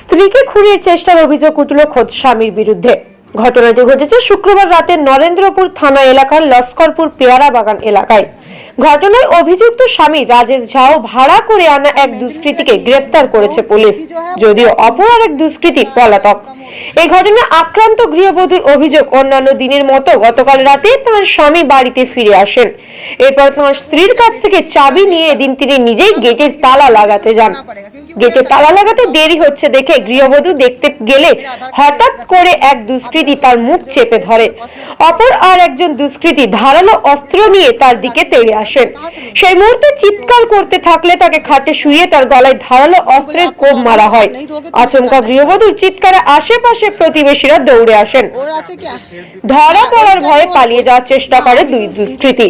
স্ত্রীকে খুনের চেষ্টার অভিযোগ উঠল খোদ স্বামীর বিরুদ্ধে। ঘটনাটি ঘটেছে শুক্রবার রাতে নরেন্দ্রপুর থানা এলাকার লস্করপুর পেয়ারা বাগান এলাকায়। ঘটনায় অভিযুক্ত স্বামী রাজেশ ঝাও ভাড়া করে আনা এক দুষ্কৃতীকে গ্রেপ্তার করেছে পুলিশ, যদিও অপর এক দুষ্কৃতী পলাতক। এই ঘটনায় আক্রান্ত গৃহবধূর অভিযোগ, অন্যান্য দিনের মতো গতকাল রাতে তার স্বামী বাড়িতে ফিরে আসেন। এরপর তার স্ত্রীর কাছ থেকে চাবি নিয়ে এদিন তিনি নিজেই গেটের তালা লাগাতে যান। গেটে তালা লাগাতে দেরি হচ্ছে দেখে গৃহবধূ দেখতে গেলে হঠাৎ করে এক দুষ্কৃতী তার মুখ চেপে ধরে। অপর আর একজন দুষ্কৃতী ধারালো অস্ত্র নিয়ে তার দিকে তেড়ে আসেন। সেই মুহূর্তে চিৎকার করতে থাকলে তাকে খাটে শুইয়ে তার গলায় ধারালো অস্ত্রের কোপ মারা হয়। আচমকা গৃহবধূর চিৎকারে আশেপাশে প্রতিবেশীরা দৌড়ে আসেন। ধরা পড়ার ভয়ে পালিয়ে যাওয়ার চেষ্টা করে দুই দুষ্কৃতী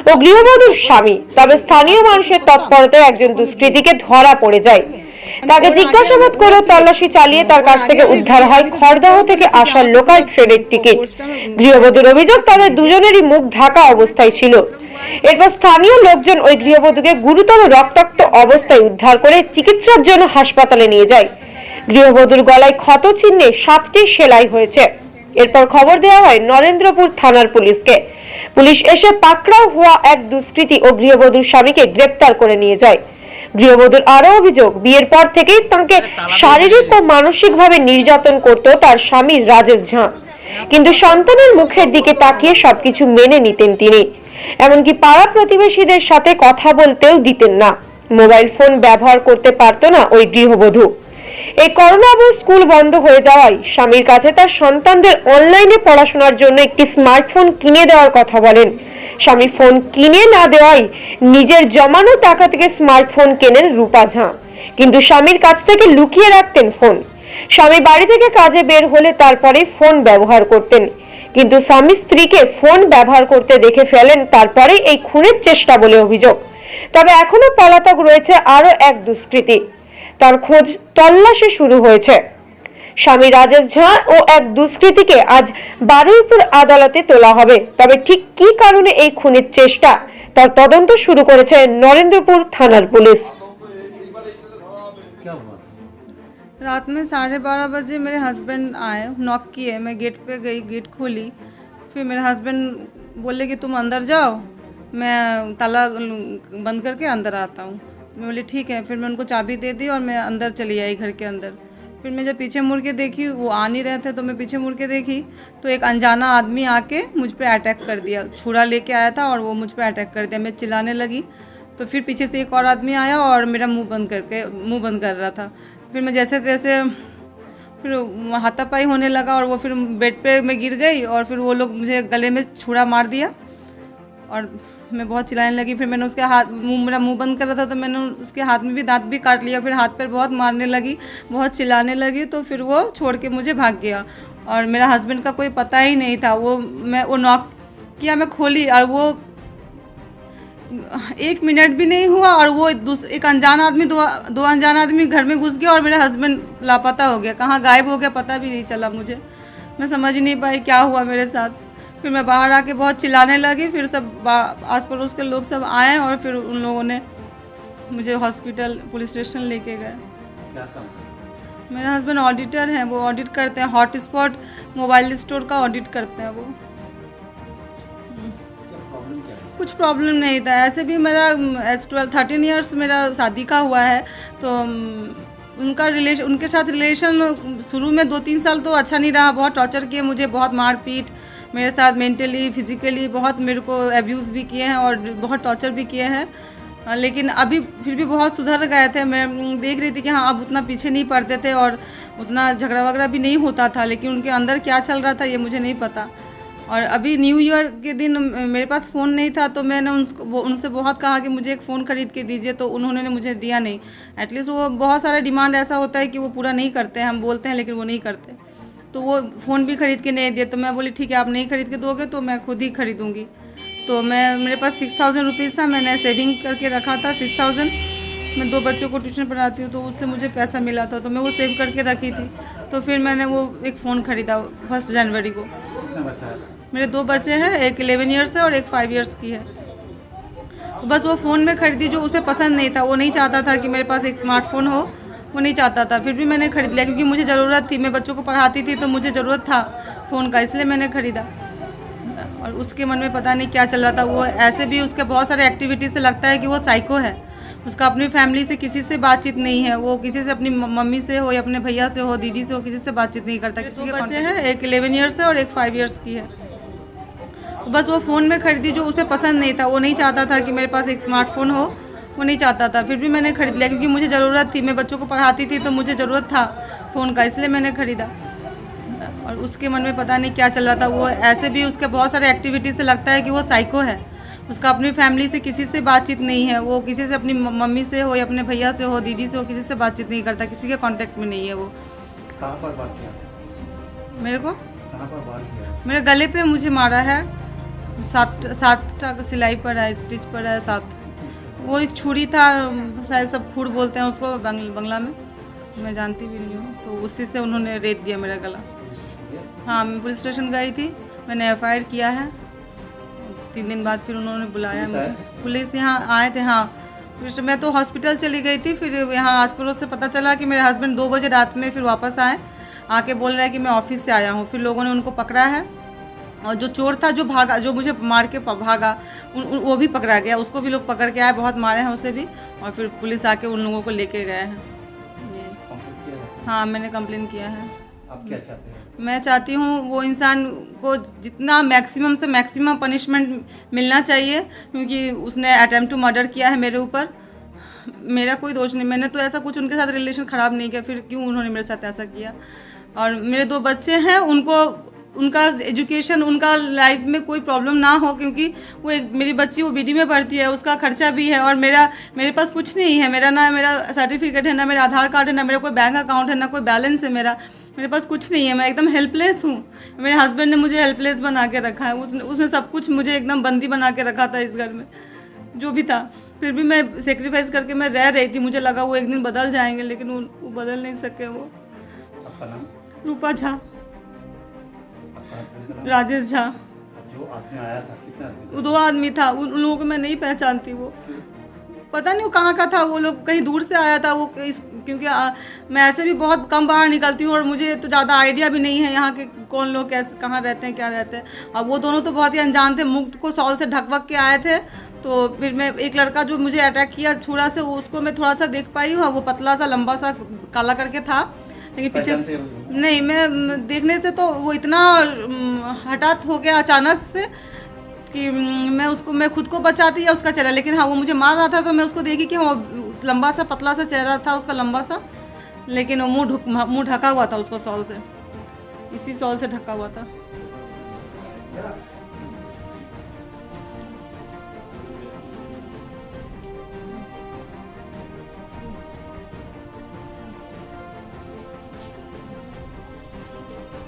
ও গৃহবধূর স্বামী। তবে স্থানীয় মানুষের তৎপরতায় একজন দুষ্কৃতীকে ধরা পড়ে যায়। তাকে জিজ্ঞাসাবাদ করে তল্লাশি চালিয়ে তার কাছ থেকে উদ্ধার হয় খড়দহ থেকে আসা লোকাল ট্রেনের টিকিট। গৃহবধূর অভিযোগ, তাদের দুজনেরই মুখ ঢাকা অবস্থায় ছিল। এরপর স্থানীয় লোকজন ওই গৃহবধূকে গুরুতর রক্তাক্ত অবস্থায় উদ্ধার করে চিকিৎসার জন্য হাসপাতালে নিয়ে যায়। গৃহবধূর গলায় ক্ষত চিহ্নে 7টি সেলাই হয়েছে। এরপর খবর দেওয়া হয় নরেন্দ্রপুর থানার পুলিশকে। পুলিশ এসে পাকড়াও হওয়া এক দুষ্কৃতী ও গৃহবধূর স্বামীকে গ্রেপ্তার করে নিয়ে যায়। গৃহবধূর আরো অভিযোগ, বিয়ের পর থেকেই তাকে শারীরিক ও মানসিকভাবে নির্যাতন করত তার স্বামী রাজেশ ঝা। কিন্তু সন্তানের মুখের দিকে তাকিয়ে সবকিছু মেনে নিতেন তিনি। এমনকি পাড়া প্রতিবেশীদের সাথে কথা বলতেও দিতেন না। মোবাইল ফোন ব্যবহার করতে পারত না ওই গৃহবধূ। এই করোনা ও স্কুল বন্ধ হয়ে যাওয়ায় স্বামীর কাছে তার সন্তানদের অনলাইনে পড়াশোনার জন্য একটি স্মার্টফোন কিনে দেওয়ার কথা বলেন। স্বামী ফোন কিনে না দেওয়ায় নিজের জমানো টাকা থেকে স্মার্টফোন কেনেন রূপা ঝা, কিন্তু স্বামীর কাছ থেকে লুকিয়ে রাখতেন ফোন। স্বামী বাড়ি থেকে কাজে বের হলে তারপরে ফোন ব্যবহার করতেন, কিন্তু স্বামী স্ত্রীকে ফোন ব্যবহার করতে দেখে ফেলেন। তারপরে এই খুনের চেষ্টা বলে অভিযোগ। তবে এখনো পলাতক রয়েছে আরো এক দুষ্কৃতী, তার খোঁজ তল্লাশি শুরু হয়েছে। স্বামী রাজেশ ঝা ও এক দুষ্কৃতীকে আজ বারুইপুর আদালতে তোলা হবে। তবে ঠিক কি কারণে এই খুনের চেষ্টা, তার তদন্ত শুরু করেছে নরেন্দ্রপুর থানার পুলিশ। रात में 12:30 बजे मेरे हस्बैंड आए, नॉक किए, मैं गेट पे गई, गेट खोली। फिर मेरे हस्बैंड बोले कि तुम अंदर जाओ, मैं ताला बंद करके अंदर आता हूँ। मैं बोली ठीक है। फिर मैं उनको चाबी दे दी और मैं अंदर चली आई घर के अंदर। फिर मैं जब पीछे मुड़ के देखी, वो आ नहीं रहे थे, तो मैं पीछे मुड़ के देखी तो एक अनजाना आदमी आके मुझ पे अटैक कर दिया। छुरा लेके आया था और वो मुझ पे अटैक कर दिया। मैं चिल्लाने लगी तो फिर पीछे से एक और आदमी आया और मेरा मुंह बंद कर रहा था। फिर मैं जैसे तैसे फिर हाथापाई होने लगा और वो फिर बेड पे मैं गिर गई और फिर वो लोग मुझे गले में छुरा मार दिया और मैं बहुत चिल्लाने लगी। फिर मैंने उसके मेरा मुंह बंद कर रहा था तो मैंने उसके हाथ में भी दांत भी काट लिया। फिर हाथ पर बहुत मारने लगी, बहुत चिल्लाने लगी, तो फिर वो छोड़ के मुझे भाग गया और मेरा हस्बैंड का कोई पता ही नहीं था। वो नॉक किया, मैं खोली और वो 1 मिनट भी नहीं हुआ और वो एक अनजान आदमी, दो अनजान आदमी घर में घुस गया और मेरा हस्बैंड लापता हो गया, कहाँ गायब हो गया पता भी नहीं चला मुझे। मैं समझ ही नहीं पाई क्या हुआ मेरे साथ। फिर मैं बाहर आके बहुत चिल्लाने लगी। फिर सब आस पड़ोस के लोग सब आए और फिर उन लोगों ने मुझे हॉस्पिटल, पुलिस स्टेशन लेके गए। मेरे हस्बैंड ऑडिटर हैं, वो ऑडिट करते हैं, हॉटस्पॉट मोबाइल स्टोर का ऑडिट करते हैं वो। कुछ प्रॉब्लम नहीं था, ऐसे भी मेरा 13 इयर्स मेरा शादी का हुआ है, तो उनके साथ रिलेशन शुरू में 2-3 साल तो अच्छा नहीं रहा। बहुत टॉर्चर किए मुझे, बहुत मारपीट मेरे साथ, मेंटली फिजिकली बहुत मेरे को एब्यूज़ भी किए हैं और बहुत टॉर्चर भी किए हैं। लेकिन अभी फिर भी बहुत सुधर गए थे। मैं देख रही थी कि हाँ अब उतना पीछे नहीं पड़ते थे और उतना झगड़ा वगड़ा भी नहीं होता था, लेकिन उनके अंदर क्या चल रहा था ये मुझे नहीं पता। और अभी न्यू ईयर के दिन मेरे पास फ़ोन नहीं था, तो मैंने उनसे बहुत कहा कि मुझे एक फ़ोन ख़रीद के दीजिए, तो उन्होंने मुझे दिया नहीं। एटलीस्ट वो बहुत सारा डिमांड ऐसा होता है कि वो पूरा नहीं करते हैं, हम बोलते हैं लेकिन वो नहीं करते। तो वो फ़ोन भी ख़रीद के नहीं दिए, तो मैं बोली ठीक है आप नहीं ख़रीद के दोगे तो मैं खुद ही ख़रीदूँगी। तो मेरे पास 6000 रुपीज़ था, मैंने सेविंग करके रखा था 6000। मैं 2 बच्चों को ट्यूशन पढ़ाती हूँ तो उससे मुझे पैसा मिला था, तो मैं वो सेव करके रखी थी। तो फिर मैंने वो एक फ़ोन ख़रीदा 1 जनवरी को। मेरे 2 बच्चे हैं, एक 11 इयर्स है और एक 5 इयर्स की है। तो बस वो फ़ोन में खरीदी जो उसे पसंद नहीं था, वो नहीं चाहता था कि मेरे पास एक स्मार्टफोन हो, वो नहीं चाहता था, फिर भी मैंने खरीद लिया क्योंकि मुझे ज़रूरत थी। मैं बच्चों को पढ़ाती थी तो मुझे ज़रूरत था फ़ोन का, इसलिए मैंने ख़रीदा। और उसके मन में पता नहीं क्या चल रहा था। वो ऐसे भी उसके बहुत सारे एक्टिविटी से लगता है कि वो साइको है। उसका अपनी फैमिली से किसी से बातचीत नहीं है। वो किसी से, अपनी मम्मी से हो या अपने भैया से हो, दीदी से हो, किसी से बातचीत नहीं करता। किसी के बच्चे हैं, एक 11 ईयर्स है और एक 5 ईयर्स की है। तो बस वो फ़ोन में खरीदी जो उसे पसंद नहीं था। वो नहीं चाहता था कि मेरे पास एक स्मार्टफ़ोन हो, वो नहीं चाहता था, फिर भी मैंने खरीद लिया क्योंकि मुझे ज़रूरत थी। मैं बच्चों को पढ़ाती थी तो मुझे ज़रूरत था फ़ोन का, इसलिए मैंने ख़रीदा। और उसके मन में पता नहीं क्या चल रहा था। वो ऐसे भी उसके बहुत सारे एक्टिविटी से लगता है कि वो साइको है। उसका अपनी फैमिली से किसी से बातचीत नहीं है। वो किसी से, अपनी मम्मी से हो या अपने भैया से हो, दीदी से हो, किसी से बातचीत नहीं करता। किसी के कांटेक्ट में नहीं है वो। कहाँ पर बात किया? मेरे को कहाँ पर बात किया? मेरे गले पे मुझे मारा है। 7 सिलाई पर है, स्टिच पर है 7। वो एक छुरी था, शायद सब खूर बोलते हैं उसको बंगला में, मैं जानती भी नहीं हूँ। तो उसी से उन्होंने रेत दिया मेरा गला। हाँ, मैं पुलिस स्टेशन गई थी, मैंने FIR किया है। 3 दिन बाद फिर उन्होंने बुलाया मुझे। पुलिस यहाँ आए थे। हाँ, फिर मैं तो हॉस्पिटल चली गई थी। फिर यहाँ आस पड़ोस से पता चला कि मेरे हस्बैंड 2 बजे रात में फिर वापस आए, आके बोल रहा है कि मैं ऑफिस से आया हूँ। फिर लोगों ने उनको पकड़ा है और जो चोर था, जो भागा, जो मुझे मार के भागा, वो भी पकड़ा गया। उसको भी लोग पकड़ के आए, बहुत मारे हैं उसे भी। और फिर पुलिस आके उन लोगों को लेके गए हैं। कंप्लीट किया है? हाँ, मैंने कंप्लेन किया है। आप क्या चाहते हैं? मैं चाहती हूँ वो इंसान को जितना मैक्सिमम से मैक्सिमम पनिशमेंट मिलना चाहिए, क्योंकि उसने अटेम्प्ट टू मर्डर किया है मेरे ऊपर। मेरा कोई दोष नहीं, मैंने तो ऐसा कुछ उनके साथ रिलेशन ख़राब नहीं किया, फिर क्यों उन्होंने मेरे साथ ऐसा किया। और मेरे 2 बच्चे हैं, उनको, उनका एजुकेशन, उनका लाइफ में कोई प्रॉब्लम ना हो, क्योंकि वो एक मेरी बच्ची वो BD में पढ़ती है, उसका खर्चा भी है। और मेरे पास कुछ नहीं है। मेरा सर्टिफिकेट है, ना मेरा आधार कार्ड है, ना मेरा कोई बैंक अकाउंट है, ना कोई बैलेंस है। मेरे पास कुछ नहीं है। मैं एकदम हेल्पलेस हूँ। मेरे हस्बैंड ने मुझे हेल्पलेस बना के रखा है। उसने सब कुछ, मुझे एकदम बंदी बना के रखा था इस घर में, जो भी था। फिर भी मैं सेक्रीफाइस करके मैं रह रही थी। मुझे लगा वो एक दिन बदल जाएंगे, लेकिन वो बदल नहीं सके। वो आपका नाम? रूपा झा, आपका हस्बैंड का नाम? राजेश झा। जो आदमी आया था, कितना आदमी वो 2 आदमी था। उन लोगों को मैं नहीं पहचानती। वो पता नहीं वो कहाँ का था। वो लोग कहीं दूर से आया था। वो क्योंकि मैं ऐसे भी बहुत कम बाहर निकलती हूँ और मुझे तो ज़्यादा आइडिया भी नहीं है यहाँ के कौन लोग कैसे, कहाँ रहते हैं, क्या रहते हैं। अब वो दोनों तो बहुत ही अनजान थे। मुख को सॉल से ढक के आए थे। तो फिर मैं, एक लड़का जो मुझे अटैक किया छुरा से, उसको मैं थोड़ा सा देख पाई हूँ। वो पतला सा, लंबा सा, काला करके था, लेकिन पीछे पहचान से? नहीं, मैं देखने से तो वो इतना हठात हो गया अचानक से कि मैं खुद को बचाती या उसका चेहरा। लेकिन हाँ, वो मुझे मार रहा था तो मैं उसको देखी कि वो लंबा सा, पतला सा चेहरा था उसका, लंबा सा, लेकिन वो मुंह ढका हुआ था उसको सॉल से, इसी सॉल से ढका हुआ था।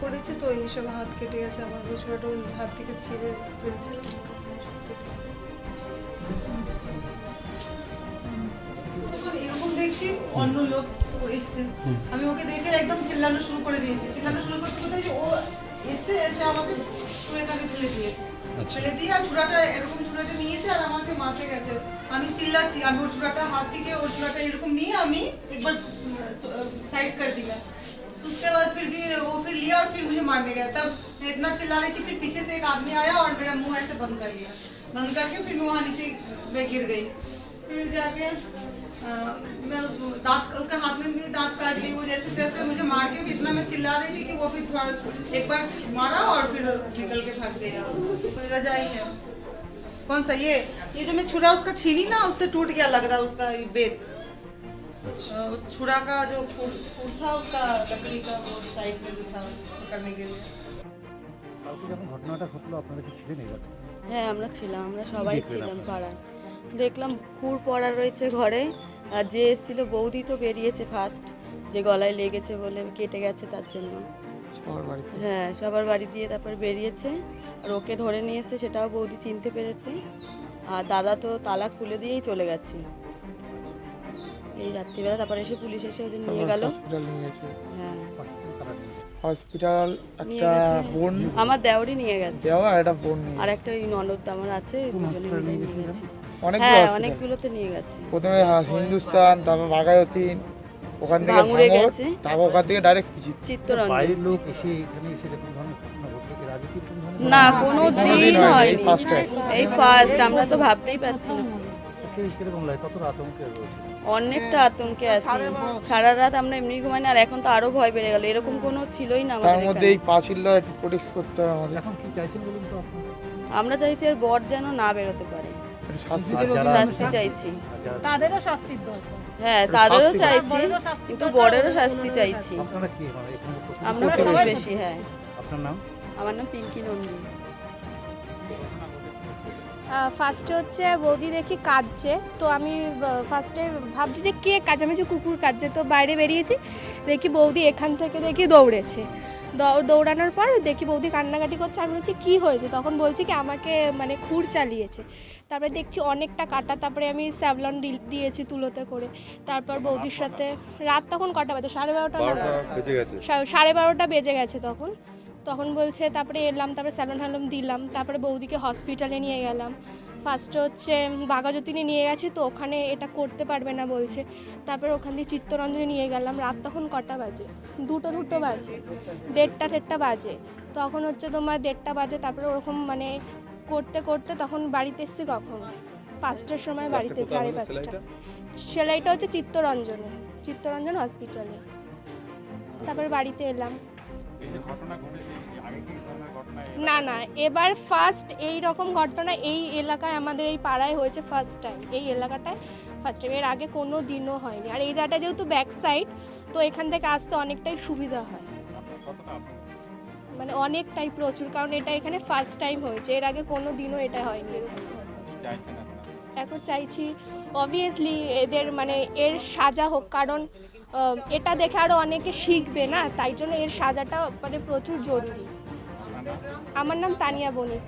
পড়েছে তো এইসব হাত কেটে গেছে আমার, ছোট হাত থেকে ছিঁড়ে ফেলছে। এরকম দেখছি অন্য লোক এসছে, আমি ওকে দেখে একদম চিল্লানো শুরু করে দিয়েছি। চিল্লানো শুরু করতে করতে ও এসে আমাকে ছুঁড়ে কানে ফেলে দিয়েছে। ফেলে দিয়ে আর ছুরাটা এরকম ছুরাটা নিয়েছে আর আমাকে মারতে গেছে। আমি চিল্লাচ্ছি, আমি ওর ছুরাটা হাত থেকে ওর ছুরাটা এরকম নিয়ে আমি একবার साइड कर दी मैं। उसके बाद फिर लिया और फिर मुझे मारने गया। तब मैं इतना चिल्ला रही थी, फिर पीछे से एक आदमी आया और मेरा मुंह ऐसे बंद कर लिया। बंद करके फिर मैं वहाँ नीचे में गिर गई। फिर जाके मैं दांत, उसके हाथ में भी दांत काट ली। वो जैसे तैसे मुझे मार के भी इतना मैं चिल्ला रही थी कि वो फिर थोड़ा एक बार मारा और फिर निकल के भाग गया। रजाई है। कौन सा? ये जो मैं छुरा उसका छीनी ना, उससे टूट गया लग रहा है उसका बेत। उस छुरा का जो फूट था उसका, लकड़ी का वो साइड में भी था करने के लिए। কালকে যখন ঘটনাটা ঘটলো আপনারা কি ছিলেন এই রাতে? হ্যাঁ, আমরা ছিলাম, আমরা সবাই ছিলাম পাড়ায়। দেখলাম খুর পড়া রয়েছে ঘরে। আর যে এসেছিল বৌদি তো বেরিয়েছে ফার্স্ট, যে গলায় লেগেছে বলে কেটে গেছে তার জন্য। সবার বাড়িতে? হ্যাঁ, সবার বাড়ি দিয়ে তারপর বেরিয়েছে। আর ওকে ধরে নিয়ে এসে সেটাও বৌদি চিনতে পেরেছে। আর দাদা তো তালা খুলে দিয়েই চলে গেছে এই রাত্রিবেলা। তারপর এসে পুলিশ এসে ওদের নিয়ে গেল। হসপিটাল নিয়ে গেছে? হ্যাঁ, হসপিটাল নিয়ে একটা গেছে। বোন আমার দেওরই নিয়ে গেছে, দেওয়া আর একটা বোন নিয়ে আর একটা ওই ননদ আমার আছে, দুজনে মিলে নিয়ে গেছে। অনেকগুলো হ্যাঁ, hospital। অনেকগুলোতে নিয়ে গেছে। প্রথমে হিন্দুস্তান, তারপর বাগায়তিন, ওখান থেকে ভাঙড়ে ভাঙড়, গেছে। তারপর ওখান থেকে ডাইরেক্ট পিছিয়ে চিত্তরঞ্জন। বাইরের লোক এসে এখানে এসে এরকম ধরনের ঘটনা ঘটলো কি আগে কি এরকম ধরনের না ঘটনা কোনো কোনোদিন দিন হয়নি, এই হয়নি, first time। এই ফার্স্ট। আমরা তো ভাবতেই পারছি না, কিরকম লাগে, কতটা আতঙ্কে রয়েছে? অনেকটা আতঙ্কে আছি। সারা রাত আমরা এমনি ঘুমাই না, আর এখন তো আরো ভয় বেড়ে গেল। এরকম কোনো ছিলই না তার আমাদের মধ্যে এখানে। এই পাঁচিলটা একটু প্রোটেক্ট করতে হবে আমাদের, এখন কি চাইছেন বলুন তো আপনারা? আমরা চাইছি আর বর যেন না বেরোতে পারে, একটু শাস্তি আর যারা- শাস্তি চাইছি। আর যারা- তাদেরও শাস্তির দরকার। হ্যাঁ তাদেরও শাস্তি চাইছি, বরেরও শাস্তি কিন্তু দরকার, বরেরও শাস্তি চাইছি। আপনারা কি মানে এখানে প্রতিবেশী? আমরা প্রতিবেশী। বেশি। হ্যাঁ, আপনার নাম? আমার নাম পিঙ্কি নন্দী। ফার্স্টে হচ্ছে বৌদি দেখি কাঁদছে, তো আমি ফার্স্টে ভাবছি যে কে কাঁদছে, আমি যে কুকুর কাঁদছে, তো বাইরে বেরিয়েছি, দেখি বৌদি এখান থেকে দেখি দৌড়েছে। দৌড়ানোর পর দেখি বৌদি কান্নাকাটি করছে, আমি বলছি কী হয়েছে, তখন বলছি কি আমাকে মানে খুর চালিয়েছে। তারপরে দেখছি অনেকটা কাটা, তারপরে আমি স্যাভলন দিয়েছি তুলোতে করে। তারপর বৌদির সাথে রাত তখন কটা বাজে, 12:30 12:30 বেজে গেছে তখন বলছে, তারপরে এলাম, তারপরে স্যালন দিলাম, তারপরে বৌদিকে হসপিটালে নিয়ে গেলাম। ফার্স্টে হচ্ছে বাঘাযতীনে নিয়ে গেছি, তো ওখানে এটা করতে পারবে না বলছে। তারপরে ওখান দিয়ে চিত্তরঞ্জনে নিয়ে গেলাম। রাত তখন কটা বাজে, দুটো বাজে, 1:30 বাজে। তখন হচ্ছে তোমার 1:30 বাজে। তারপরে ওরকম মানে করতে করতে তখন বাড়িতে এসছি কখন, 5টার সময় বাড়িতে, 5:30। সেলাইটা হচ্ছে চিত্তরঞ্জন হসপিটালে। তারপরে বাড়িতে এলাম। না এবার ফার্স্ট এই রকম ঘটনা এই এলাকায়, আমাদের এই পাড়ায় হয়েছে ফার্স্ট টাইম, এই এলাকাটায় ফার্স্ট টাইম। এর আগে কোনো দিনও হয়নি। আর এই জায়গাটা যেহেতু ব্যাক সাইড, তো এখান থেকে আসতে অনেকটাই সুবিধা হয়, মানে অনেকটাই প্রচুর, কারণ এটা এখানে ফার্স্ট টাইম হয়েছে, এর আগে কোনো দিনও এটা হয়নি এরকম। এখন চাইছি অবভিয়াসলি এদের মানে এর সাজা হোক, কারণ এটা দেখে আরও অনেকে শিখবে না, তাই জন্য এর সাজাটা মানে প্রচুর জরুরি। আমার নাম তানিয়া বণিক।